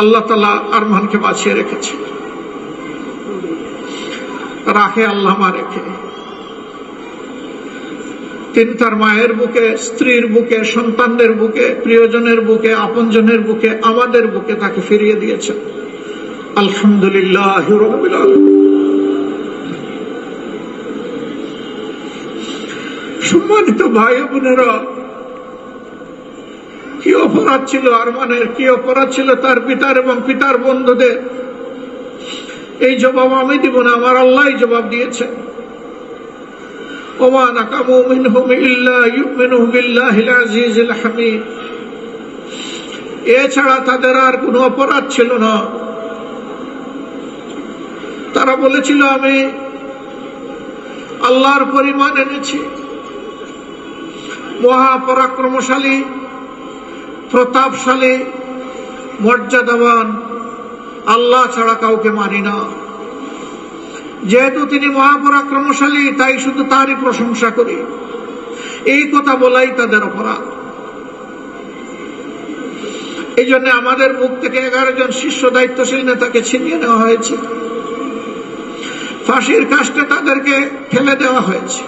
আল্লাহ তাআলা আরমানকে বাঁচিয়ে রেখেছে, রাখে আল্লাহ মা রেখে। তিনি তার মায়ের বুকে, স্ত্রীর বুকে, সন্তানদের বুকে, প্রিয়জনের বুকে, আপনজনের বুকে, আমাদের বুকে তাকে ফিরিয়ে দিয়েছেন। আলহামদুলিল্লাহ রাব্বিল আলামিন। সম্মানিত ভাই বোনেরা, কি অপরাধ ছিল আরমানের, কি অপরাধ ছিল তার পিতার এবং পিতার বন্ধুদের, এই জবাব আমি দিব না, আমার আল্লাহই জবাব দিয়েছেন। ওমা নাকামু মিনহুম ইল্লা ইউমিনু বিল্লাহিল আজিজিল হামিদ। এছাড়া তাদের আর কোনো অপরাধ ছিল না। তারা বলেছিল আমি আল্লাহর পরিমাণ এনেছি, মহাপরাক্রমশালী, প্রতাপশালী, মর্যাদাবান আল্লাহ ছাড়া কাউকে মানি না। যেহেতু তিনি মহাপরাক্রমশালী, তাই শুধু তারই প্রশংসা করি, এই কথা বলাই তাদের অপরাধ। এই জন্য আমাদের মুখ থেকে 11 জন শীর্ষ দায়িত্বশীল নেতাকে ছিনিয়ে নেওয়া হয়েছে, ফাঁসির কাস্টে তাদেরকে ফেলে দেওয়া হয়েছে।